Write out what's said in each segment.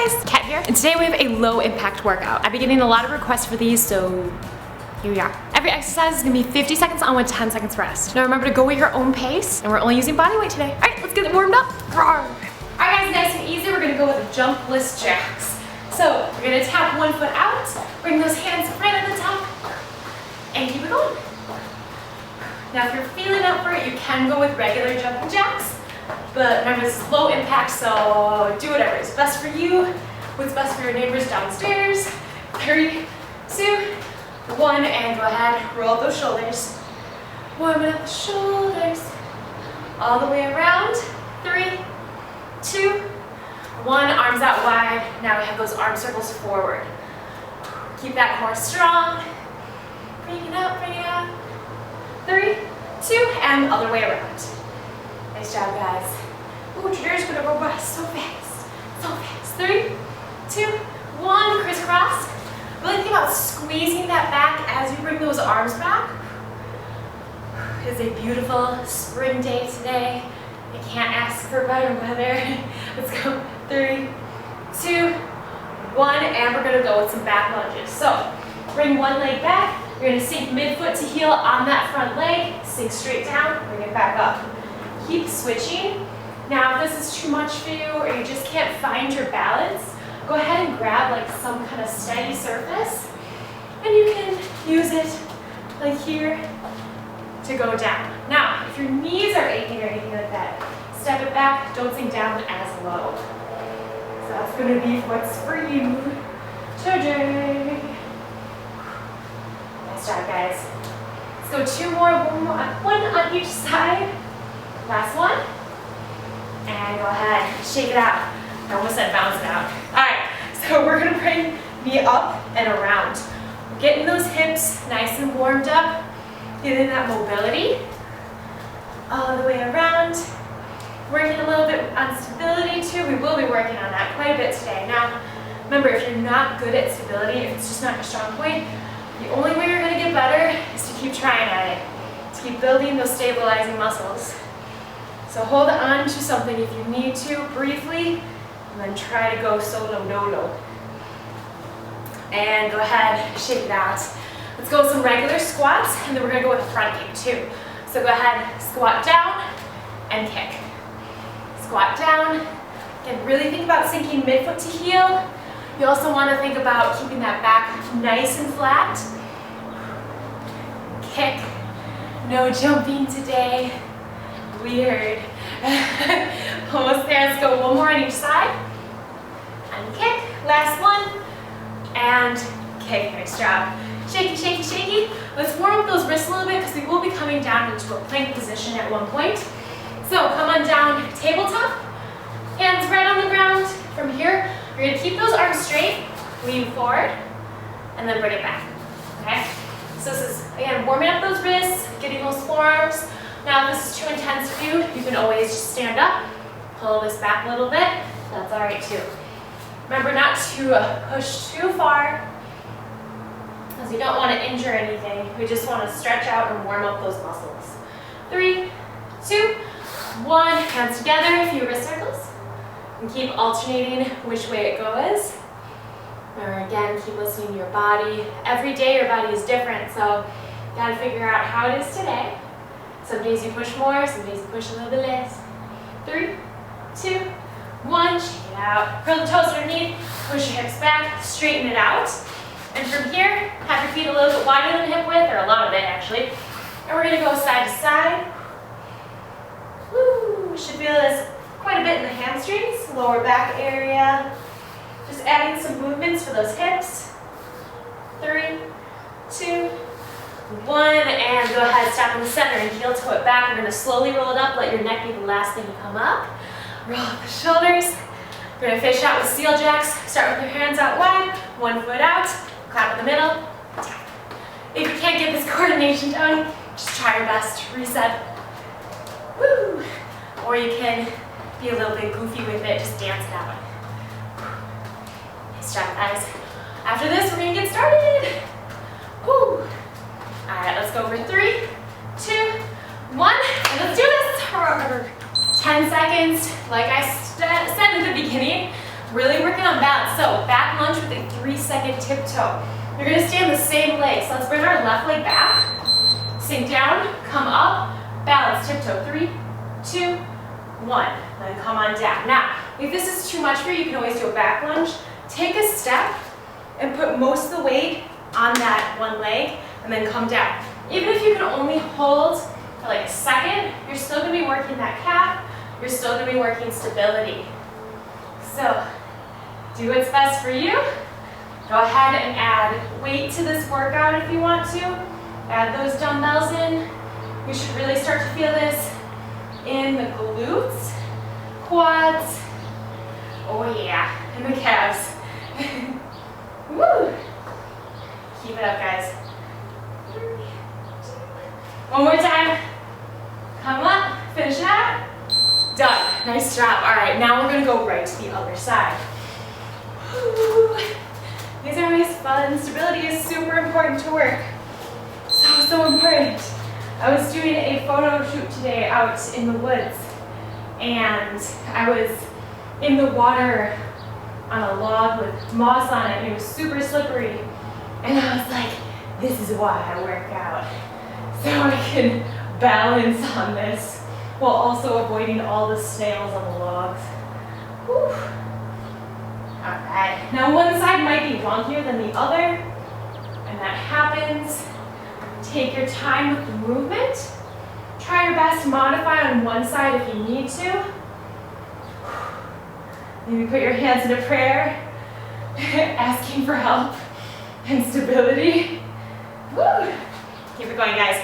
guys, Kat here, and today we have a low impact workout. I've been getting a lot of requests for these, so here we are. Every exercise is gonna be 50 seconds on with 10 seconds rest. Now remember to go at your own pace, and we're only using body weight today. All right, let's get it warmed up. All right guys, nice and easy, we're gonna go with jumpless jacks. So we're gonna tap one foot out, bring those hands right at the top, and keep it going. Now if you're feeling up for it, you can go with regular jumping jacks. But remember, this is low impact, so do whatever is best for you, what's best for your neighbors downstairs. 3, 2, 1, and go ahead, roll up those shoulders. Warming up the shoulders, all the way around. 3, 2, 1, arms out wide. Now we have those arm circles forward. Keep that core strong. Bring it up, bring it up. 3, 2, and the other way around. Nice job, guys. Ooh, today's gonna go by so fast, so fast. 3, 2, 1, crisscross. Really think about squeezing that back as you bring those arms back. It's a beautiful spring day today. I can't ask for better weather. Let's go. 3, 2, 1, and we're gonna go with some back lunges. So bring one leg back. You're gonna sink midfoot to heel on that front leg. Sink straight down, bring it back up. Keep switching. Now if this is too much for you or you just can't find your balance, go ahead and grab like some kind of steady surface and you can use it like here to go down. Now if your knees are aching or anything like that, step it back, don't sink down as low. So that's going to be what's for you today. Nice job, guys. Let's go 2 more, one on each side. Last one. And go ahead, shake it out. I almost said bounce it out. All right, so we're gonna bring me up and around. We're getting those hips nice and warmed up, getting that mobility all the way around. Working a little bit on stability too. We will be working on that quite a bit today. Now, remember, if you're not good at stability, if it's just not your strong point, the only way you're gonna get better is to keep trying at it, to keep building those stabilizing muscles. So hold on to something if you need to briefly, and then try to go solo dolo. And go ahead, shake it out. Let's go with some regular squats, and then we're gonna go with a front kick too. So go ahead, squat down and kick. Squat down. Again, really think about sinking midfoot to heel. You also want to think about keeping that back nice and flat. Kick. No jumping today. Weird. Almost there. Let's go one more on each side. And kick. Last one. And kick. Nice job. Shaky, shaky, shaky. Let's warm up those wrists a little bit because we will be coming down into a plank position at one point. So come on down, tabletop. Hands right on the ground. From here, you're going to keep those arms straight, lean forward, and then bring it back. Okay? So this is, again, warming up those wrists, getting those forearms. Now, if this is too intense for you, you can always just stand up, pull this back a little bit. That's all right, too. Remember not to push too far, because you don't want to injure anything. We just want to stretch out and warm up those muscles. 3, 2, 1. Hands together, a few wrist circles. And keep alternating which way it goes. Remember, again, keep listening to your body. Every day your body is different, so you gotta figure out how it is today. Some days you push more, some days you push a little bit less. 3, 2, 1, shake it out. Curl the toes underneath, push your hips back, straighten it out. And from here, have your feet a little bit wider than hip width, or a lot of it actually. And we're gonna go side to side. Woo, we should feel this quite a bit in the hamstrings, lower back area. Just adding some movements for those hips. 3, 2, 1, and go ahead, stop in the center and heel toe it back. We're gonna slowly roll it up, let your neck be the last thing to come up. Roll up the shoulders. We're gonna fish out with seal jacks. Start with your hands out wide, one foot out, clap in the middle, tap. If you can't get this coordination done, just try your best, reset. Woo! Or you can be a little bit goofy with it, just dance it out. Nice job, guys. After this, we're gonna get started. Woo! All right, let's go for 3, 2, 1, and let's do this. 10 seconds, like I said in the beginning, Really working on balance. So back lunge with a 3-second tiptoe. You're gonna stay on the same leg. So let's bring our left leg back. Sink down, come up, balance, tiptoe. 3, 2, 1. Then come on down. Now, if this is too much for you, you can always do a back lunge. Take a step and put most of the weight on that one leg and then come down. Even if you can only hold for like a second, you're still gonna be working that calf. You're still gonna be working stability. So, do what's best for you. Go ahead and add weight to this workout if you want to. Add those dumbbells in. We should really start to feel this in the glutes, quads, oh yeah, and the calves. Woo! Keep it up, guys. 3, 2. One more time. Come up, finish that. Done. Nice job. All right, now we're gonna go right to the other side. Woo. These are always fun. Stability is super important to work. So important. I was doing a photo shoot today out in the woods, and I was in the water on a log with moss on it, and it was super slippery. And I was like, this is why I work out. So I can balance on this while also avoiding all the snails on the logs. Whew. All right, now one side might be wonkier than the other, and that happens. Take your time with the movement. Try your best to modify on one side if you need to. Maybe put your hands in a prayer, asking for help and stability. Woo! Keep it going, guys.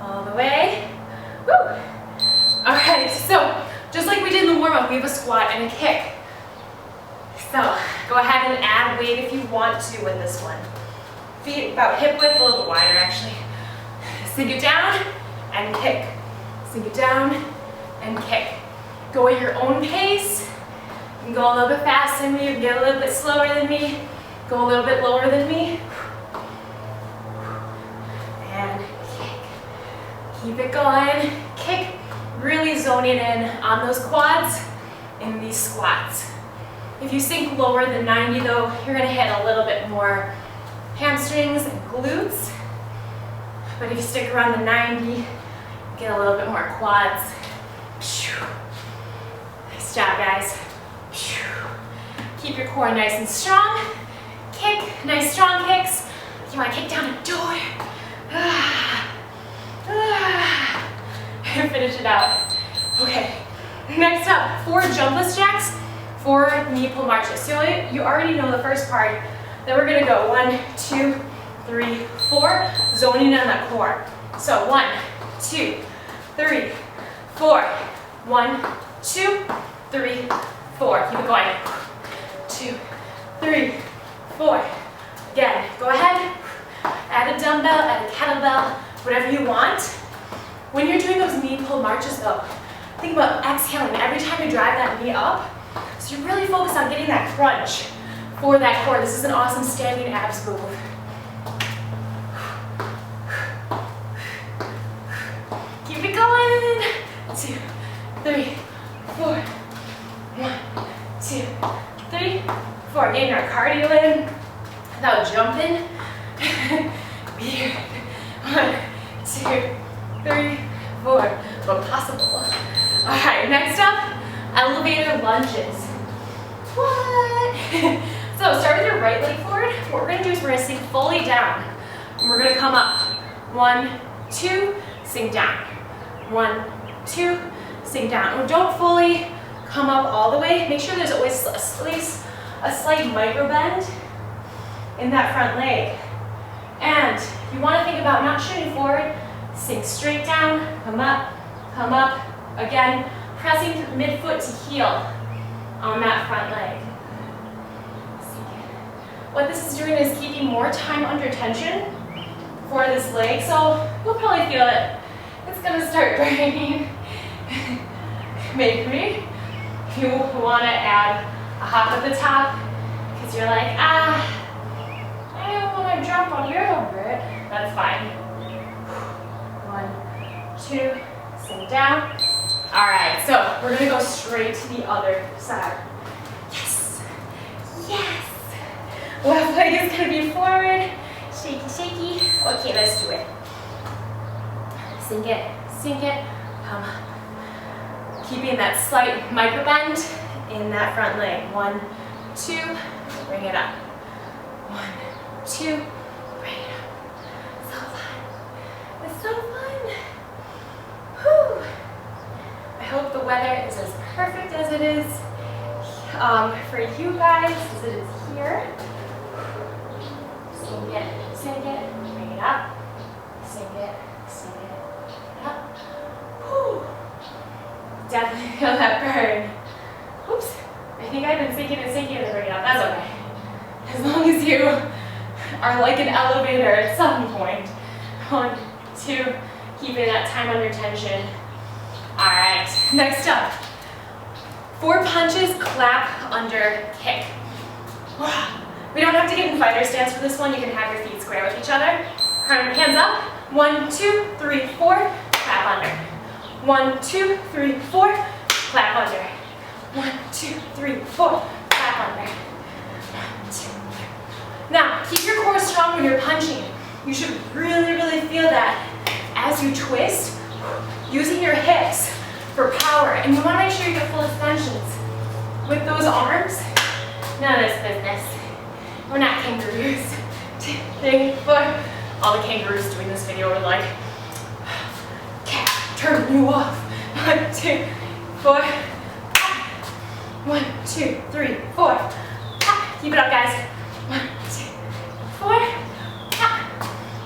All the way. Woo! All right, so just like we did in the warm-up, we have a squat and a kick. So go ahead and add weight if you want to with this one. Feet about hip width, a little bit wider actually. Sink it down and kick. Sink it down and kick. Go at your own pace. You can go a little bit faster than me, you can get a little bit slower than me, go a little bit lower than me. And kick. Keep it going. Kick, really zoning in on those quads in these squats. If you sink lower than 90 though, you're gonna hit a little bit more hamstrings and glutes. But if you stick around the 90, get a little bit more quads. Nice job, guys. Keep your core nice and strong. Kick, nice strong kicks. You want to kick down a door. And finish it out. Okay, next up, 4 jumpless jacks, 4 knee pull marches. So you already know the first part. Then we're gonna go 1, 2, 3, 4, zoning in on that core. So 1, 2, 3, 4. 1, 2, 3, 4. Keep it going. 2, 3, 4. Again, go ahead, add a dumbbell, add a kettlebell, whatever you want. When you're doing those knee pull marches though, think about exhaling every time you drive that knee up. So you really focus on getting that crunch for that core. This is an awesome standing abs move. Keep it going. 2, 3, 4. 1, 2, 3, 4. Getting our cardio in without jumping. Weird. 1, 2, 3, 4. But possible. All right, next up, elevator lunges. What? So start with your right leg forward. What we're gonna do is we're gonna sink fully down. And we're gonna come up. 1, 2, sink down. 1, 2, sink down. And don't fully come up all the way. Make sure there's always at least a slight micro bend in that front leg. And you wanna think about not shooting forward, sink straight down, come up, again, pressing midfoot to heel on that front leg. What this is doing is keeping more time under tension for this leg, so you'll probably feel it. It's gonna start burning. Maybe you wanna add a hop at the top, because you're like, I don't wanna jump on your over it. That's fine. 1, 2, sink down. All right, so we're gonna go straight to the other side. Pivot you forward. Shaky, shaky. Okay, let's do it. Sink it, sink it. Come on. Keeping that slight micro bend in that front leg. 1, 2, bring it up. 1, 2, bring it up. So fun. It's so fun. Whew. I hope the weather is as perfect as it is for you guys as it is here. Sink it, bring it up. Sink it, up. Whew. Definitely feel that burn. Oops. I think I've been sinking and bring it up. That's okay. As long as you are like an elevator at some point. 1, 2, keeping that time under tension. All right, next up. 4 punches, clap, under, kick. We don't have to get in fighter stance for this one. You can have your feet square with each other. Hands up. 1, 2, 3, 4, clap under. 1, 2, 3, 4, clap under. 1, 2, 3, 4, clap under. 1, 2, 3. Now, keep your core strong when you're punching. You should really, really feel that as you twist, using your hips for power. And you want to make sure you get full extensions. With those arms, none of this business. We're not kangaroos. 2, 3, 4. All the kangaroos doing this video are like, cat, turn you off. 1, 2, 4. 1, 2, 3, 4. Keep it up, guys. 1, 2, 4.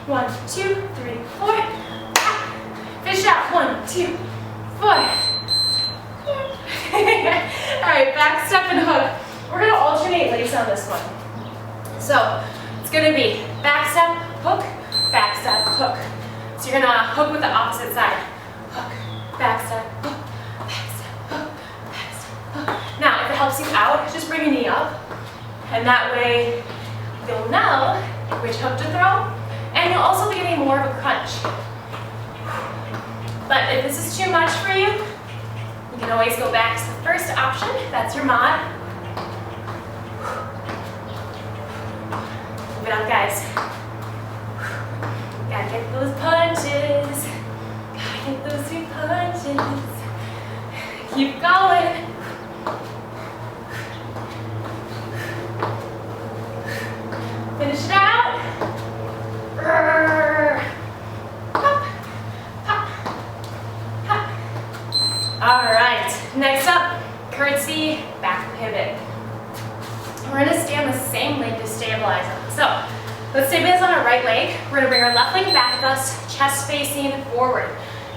1, 2, 3, 4. Fish out. 1, 2, 4. Alright, back step and hook. We're going to alternate legs on this one. So it's going to be back step, hook, hook. So you're going to hook with the opposite side. Hook, back step, hook, back step, hook, back step, hook. Now, if it helps you out, just bring your knee up. And that way you'll know which hook to throw. And you'll also be getting more of a crunch. But if this is too much for you, you can always go back to the first option. That's your mod. Move it up, guys. Gotta get those punches. Gotta get those 2 punches. Keep going. Finish it out. All right, next up, curtsy, back pivot. We're gonna stay on the same leg to stabilize them. So let's stabilize on our right leg. We're gonna bring our left leg back with us, chest facing forward.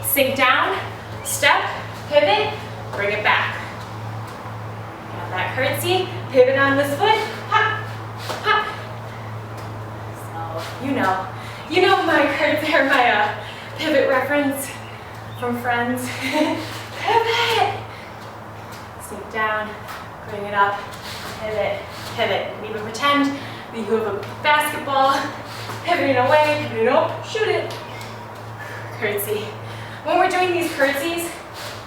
Sink down, step, pivot, bring it back. Got that curtsy, pivot on this foot, hop, hop. So you know my curtsy or my pivot reference from Friends. Pivot. Sink down, bring it up, pivot, pivot. And even pretend that you have a basketball, pivoting away, pivoting up, shoot it. Curtsy. When we're doing these curtsies,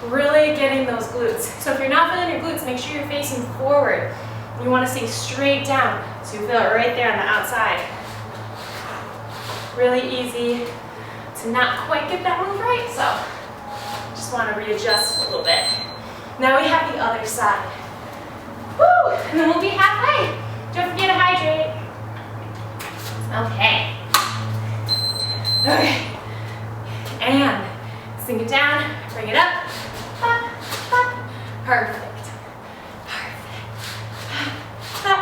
really getting those glutes. So if you're not feeling your glutes, make sure you're facing forward. You want to stay straight down, so you feel it right there on the outside. Really easy to not quite get that move right, so just want to readjust a little bit. Now we have the other side. Woo! And then we'll be halfway. Don't forget to hydrate. Okay. Okay. And sink it down, bring it up. Up, up. Perfect. Perfect. Up.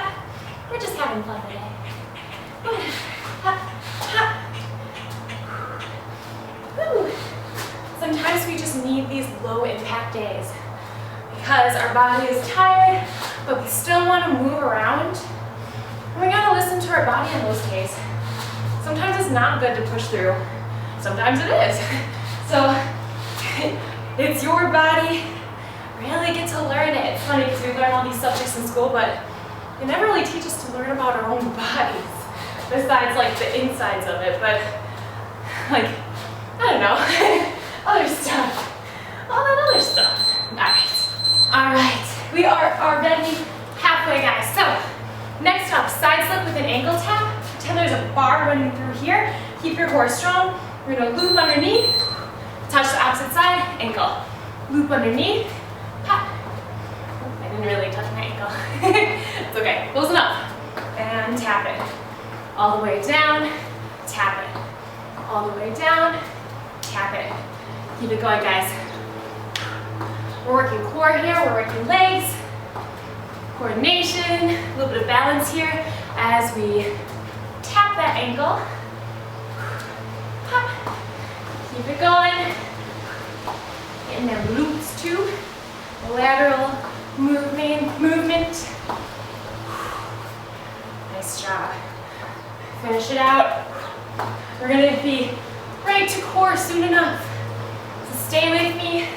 We're just having fun today. Up, up. Woo. Sometimes we just need these low impact days because our body is tired, but we still want to move around. And we gotta listen to our body on those days. Sometimes it's not good to push through. Sometimes it is. So it's your body. Really get to learn it. It's funny because we learn all these subjects in school, but they never really teach us to learn about our own bodies, besides like the insides of it. But like, I don't know. Other stuff. All that other stuff. Alright. We are already halfway, guys. So, next up, side slip with an ankle tap. Pretend there's a bar running through here. Keep your core strong. We're gonna loop underneath, touch the opposite side, ankle. Loop underneath, pop. I didn't really touch my ankle. It's okay, close enough. And tap it. All the way down, tap it. All the way down, tap it. Keep it going, guys. We're working core here, we're working legs. Coordination, a little bit of balance here as we tap that ankle. Pop. Keep it going. Getting them glutes too. Lateral movement. Nice job. Finish it out. We're gonna be right to core soon enough. So stay with me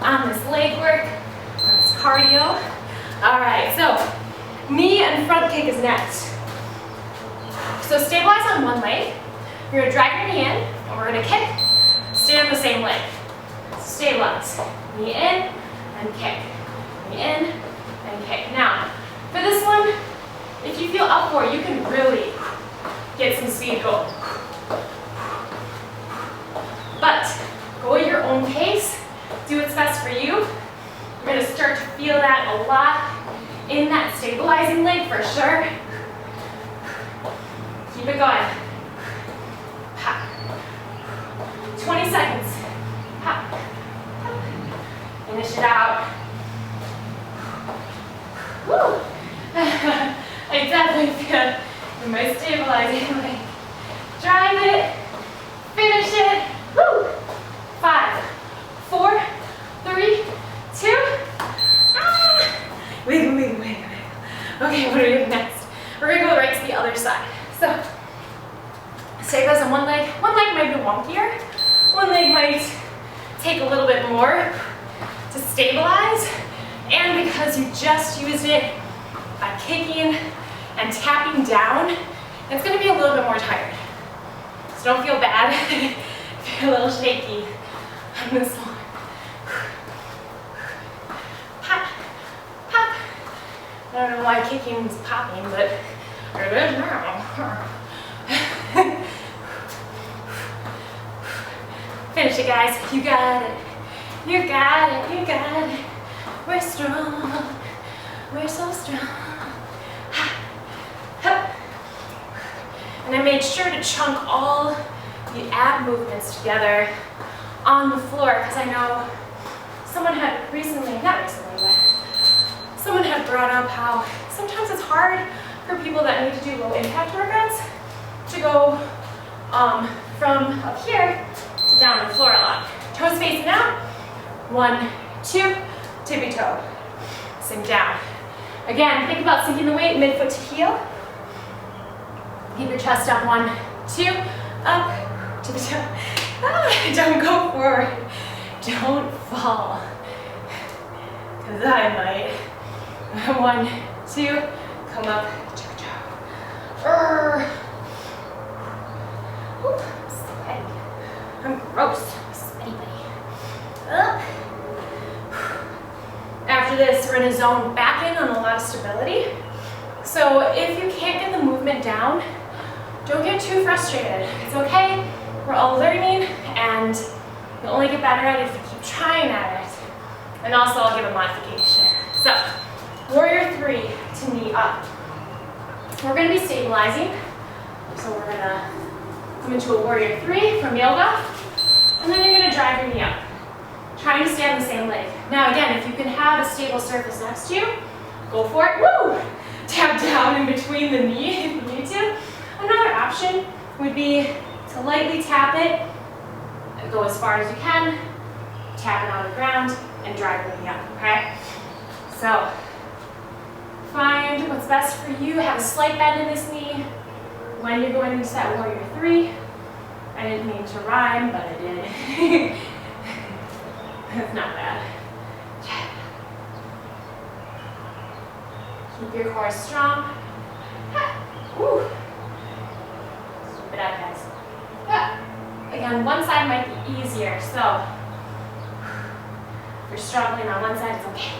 on this leg work, on this cardio. All right, so knee and front kick is next. So stabilize on one leg. You're gonna drag your knee in, and we're gonna kick. Stay on the same leg. Stabilize. Knee in and kick. Knee in and kick. Now, for this one, if you feel up for it, you can really get some speed going. But go at your own pace. Do what's best for you. You're gonna start to feel that a lot in that stabilizing leg for sure. Keep it going. Pop. 20 seconds. Pop. Pop. Finish it out. Woo! I definitely feel in my stabilizing leg. Drive it. Finish it. Woo! 5, 4, 3, 2. Wiggle, wiggle, wiggle, wiggle. Okay, what are we doing next? We're gonna go right to the other side. So, stabilize on one leg. One leg might be wonkier. One leg might take a little bit more to stabilize. And because you just used it by kicking and tapping down, it's gonna be a little bit more tired. So don't feel bad if you're a little shaky on this one. Pop, pop. I don't know why kicking is popping, but it is now. Finish it, guys. You got it. You got it. You got it. We're strong. We're so strong. And I made sure to chunk all the ab movements together on the floor because I know someone had someone had brought up how sometimes it's hard for people that need to do low impact workouts to go from up here to down on the floor a lot. Toes facing out. 1, 2, tippy toe. Sink down. Again, think about sinking the weight midfoot to heel. Keep your chest up. 1, 2, up, tippy toe. Don't go forward. Don't fall. Because I might. 1, 2, come up, tippy toe. Ooh, I'm sweaty. I'm gross. I'm sweaty buddy. Up. After this, we're going to zone back in on a lot of stability. So if you can't get the movement down, don't get too frustrated. It's okay. We're all learning, and you'll only get better at it if you keep trying at it. And also, I'll give a modification. So, warrior 3 to knee up. We're going to be stabilizing. So we're going to come into a warrior 3 from yoga, and then you're going to drive your knee up. Trying to stay on the same leg. Now again, if you can have a stable surface next to you, go for it. Woo! Tap down in between the knee if you need to. Another option would be to lightly tap it, go as far as you can, tap it on the ground, and drive your knee up, okay? So, find what's best for you. Have a slight bend in this knee when you're going into that warrior 3. I didn't mean to rhyme, but I did. That's not bad. Keep your core strong. Woo. Keep it up, guys. Again, one side might be easier, so if you're struggling on one side, it's okay.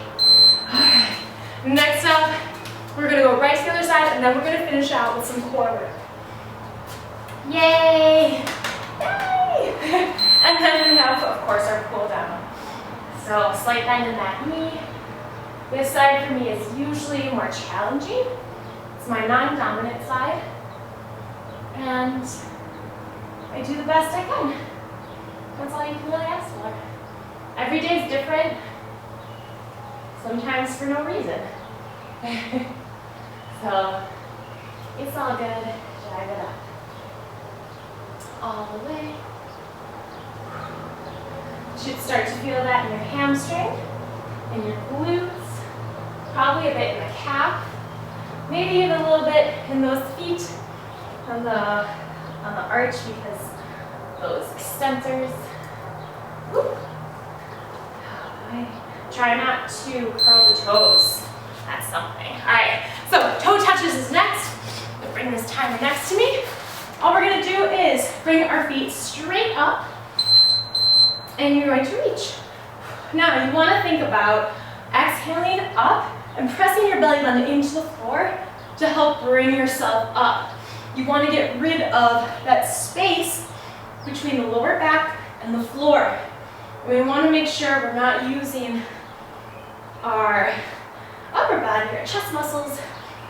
Alright. Next up, we're going to go right to the other side, and then we're going to finish out with some core work. Yay! Yay! And then now, of course, our cool down. So slight bend in that knee. This side for me is usually more challenging. It's my non-dominant side. And I do the best I can. That's all you can really ask for. Every day is different. Sometimes for no reason. So it's all good. Drive it up. All the way. Should start to feel that in your hamstring, in your glutes, probably a bit in the calf, maybe even a little bit in those feet on the arch because those extensors. Woo. Try not to curl the toes. That's something. All right, so toe touches is next. I'll bring this timer next to me. All we're gonna do is bring our feet straight up and you're going to reach. Now you wanna think about exhaling up and pressing your belly button into the floor to help bring yourself up. You wanna get rid of that space between the lower back and the floor. We wanna make sure we're not using our upper body, our chest muscles,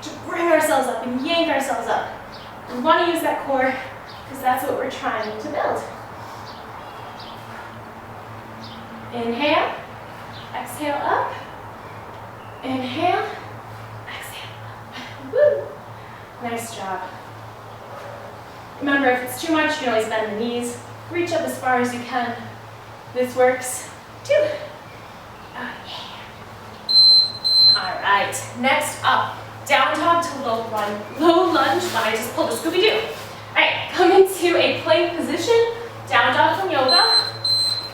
to bring ourselves up and yank ourselves up. We want to use that core because that's what we're trying to build. Inhale, exhale up. Inhale, exhale up. Woo! Nice job. Remember, if it's too much, you can always bend the knees. Reach up as far as you can. This works too. Oh, yeah. All right, next up, down dog to low lunge. I just pulled a Scooby-Doo. All right, come into a plank position, down dog from yoga.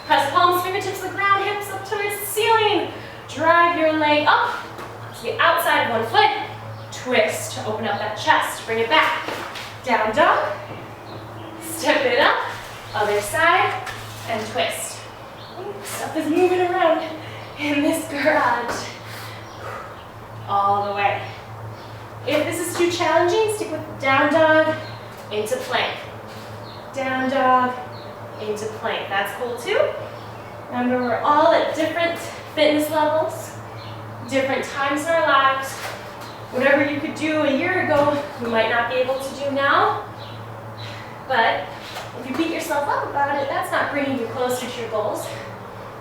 Press palms, fingertips to the ground, hips up towards the ceiling. Drive your leg up to the outside of one foot. Twist to open up that chest. Bring it back. Down dog. Step it up. Other side. And twist. Stuff is moving around in this garage. All the way. If this is too challenging, stick with down dog into plank. Down dog into plank. That's cool too. Remember, we're all at different fitness levels, different times in our lives. Whatever you could do a year ago, you might not be able to do now. But if you beat yourself up about it, that's not bringing you closer to your goals.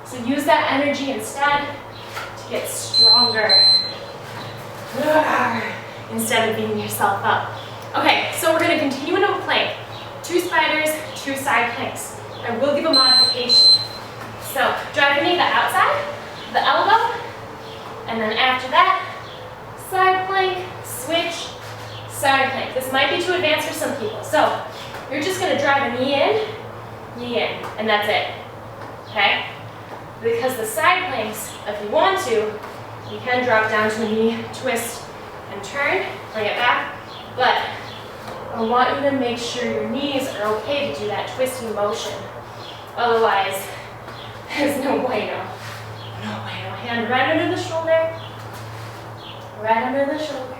So use that energy instead to get stronger. Instead of beating yourself up. Okay, so we're going to continue into a plank. 2 spiders, 2 side planks. I will give a modification. So drive your knee to the outside, the elbow, and then after that, side plank, switch, side plank. This might be too advanced for some people. So you're just going to drive a knee in, and that's it. Okay? Because the side planks, if you want to, you can drop down to a knee, twist, and turn, bring it back. But I want you to make sure your knees are okay to do that twisting motion. Otherwise, there's no bueno. No bueno. Hand right under the shoulder. Right under the shoulder.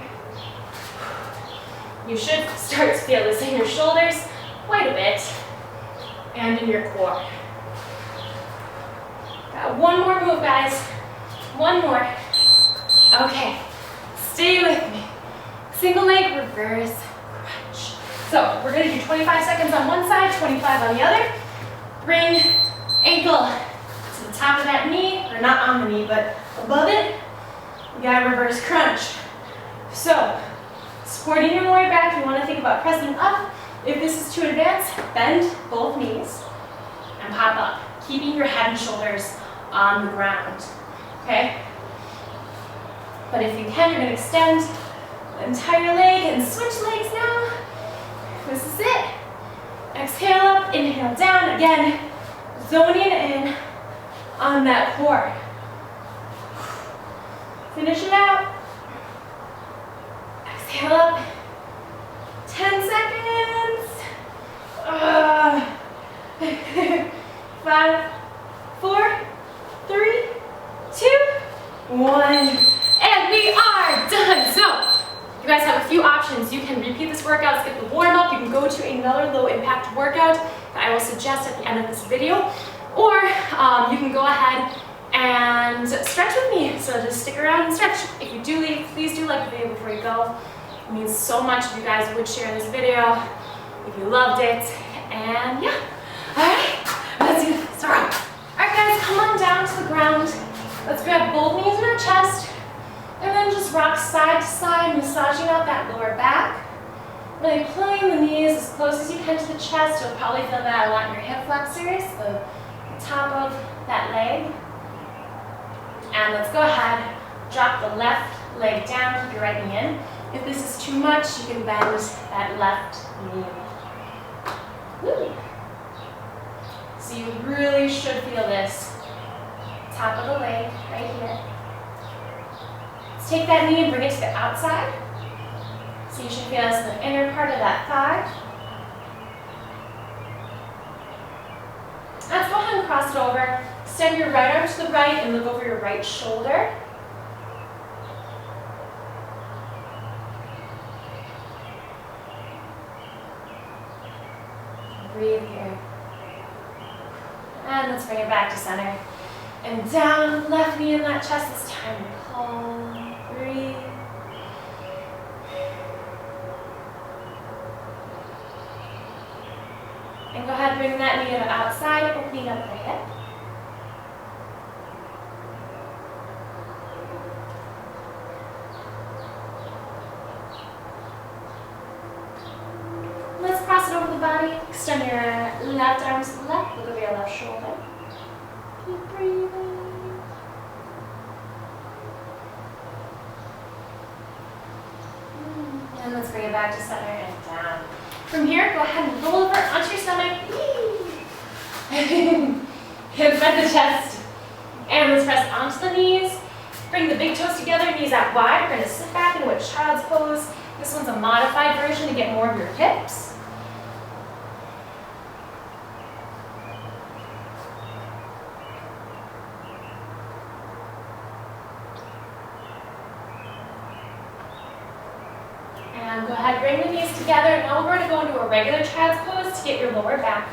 You should start to feel this in your shoulders quite a bit. And in your core. Got one more move, guys. One more. Okay, stay with me. Single leg reverse crunch. So we're gonna do 25 seconds on one side, 25 on the other. Bring ankle to the top of that knee, or not on the knee, but above it. We got a reverse crunch. So, supporting your lower back, you wanna think about pressing up. If this is too advanced, bend both knees and pop up, keeping your head and shoulders on the ground, okay? But if you can, you're going to extend the entire leg and switch legs now. This is it. Exhale up, inhale down. Again, zoning in on that core. Finish it out. Exhale up. 10 seconds. 5, 4, 3, 2, 1. And we are done. So, you guys have a few options options. You can repeat this workout, skip the warm-up. You can go to another low-impact workout that I will suggest at the end of this video. Or you can go ahead and stretch with me. So just stick around and stretch. If you do leave, please do like the video before you go. It means so much if you guys would share this video, if you loved it. And yeah, all right, let's do this. All right guys, come on down to the ground. Let's grab both knees in our chest and then just rock side to side, massaging out that lower back. Really pulling the knees as close as you can to the chest. You'll probably feel that a lot in your hip flexors, the top of that leg. And let's go ahead, drop the left leg down, keep your right knee in. If this is too much, you can bend that left knee. Woo. So you really should feel this top of the leg right here. Let's take that knee and bring it to the outside. So you should feel this in the inner part of that thigh. Let's go ahead and cross it over. Extend your right arm to the right and look over your right shoulder. Breathe here. And let's bring it back to center. And down, left knee in that chest this time. Pull, breathe. And go ahead, bring that knee to the outside, opening up the hip. Let's cross it over the body. Extend your left arm to the left, look over your left shoulder. Keep breathing. And let's bring it back to center and down. From here, go ahead and roll over onto your stomach. Hands bend the chest. And let's press onto the knees. Bring the big toes together, knees out wide. We're going to sit back into a child's pose. This one's a modified version to get more of your hips. And go ahead, bring the knees together. Now we're going to go into a regular child's pose to get your lower back.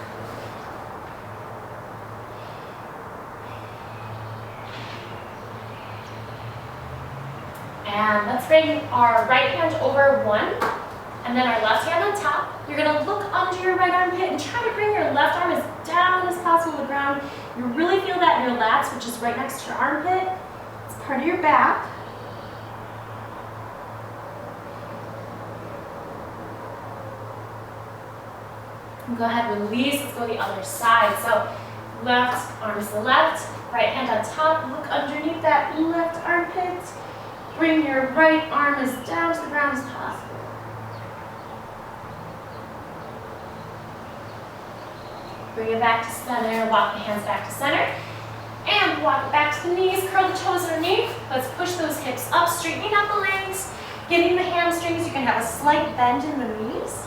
And let's bring our right hand over one, and then our left hand on top. You're going to look under your right armpit and try to bring your left arm as down as possible to the ground. You really feel that in your lats, which is right next to your armpit. It's part of your back. Go ahead, release. Let's go the other side. So left arm to the left, right hand on top. Look underneath that left armpit. Bring your right arm as down to the ground as possible. Bring it back to center. Walk the hands back to center. And walk it back to the knees. Curl the toes underneath. Let's push those hips up, straightening out the legs. Getting the hamstrings. You can have a slight bend in the knees.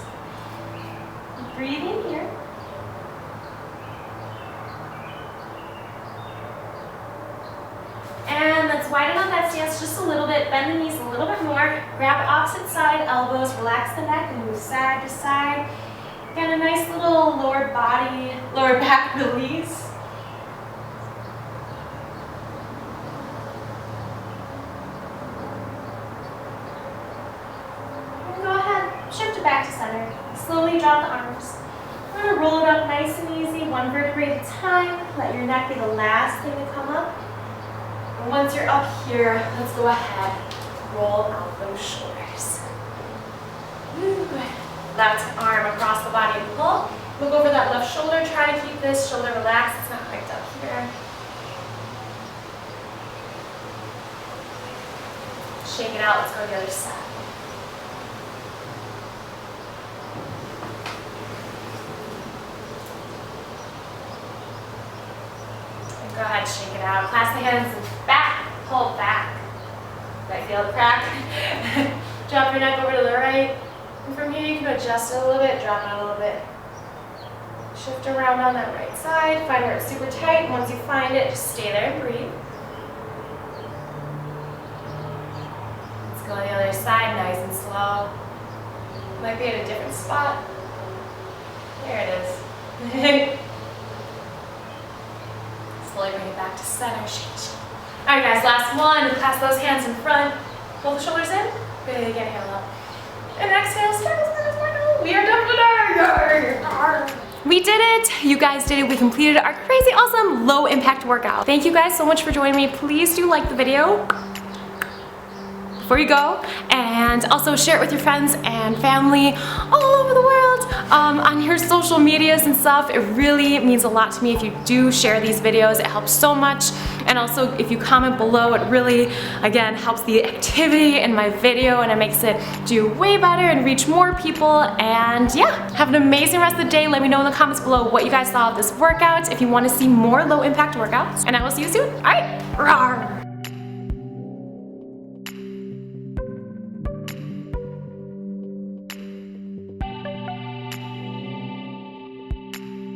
Breathe in here. And let's widen out that stance just a little bit. Bend the knees a little bit more. Grab opposite side elbows. Relax the neck and move side to side. Get a nice little lower back release. And go ahead, shift it back to center. Slowly drop the arms. We're going to roll it up nice and easy, one vertebrae at a time. Let your neck be the last thing to come up. And once you're up here, let's go ahead, roll out those shoulders. Woo. Left arm across the body and pull. Look over that left shoulder. Try to keep this shoulder relaxed. It's not quite up here. Shake it out. Let's go to the other side. And go ahead, shake it out. Clasp the hands back. Pull back. Do I feel the crack? Drop your neck over to the right. And from here, you can adjust it a little bit, drop it a little bit. Shift around on that right side. Find where it's super tight. Once you find it, just stay there and breathe. Let's go on the other side, nice and slow. Might be at a different spot. There it is. Slowly bring it back to center. All right, guys, last one. Clasp those hands in front. Pull the shoulders in. Big inhale up. And exhale, circle. We are done today. We did it. You guys did it. We completed our crazy awesome low impact workout. Thank you guys so much for joining me. Please do like the video before you go, and also share it with your friends and family all over the world, on your social medias and stuff. It really means a lot to me if you do share these videos. It helps so much. And also if you comment below, it really, again, helps the activity in my video, and it makes it do way better and reach more people. And yeah, have an amazing rest of the day. Let me know in the comments below what you guys thought of this workout, if you want to see more low impact workouts, and I will see you soon. All right, rawr.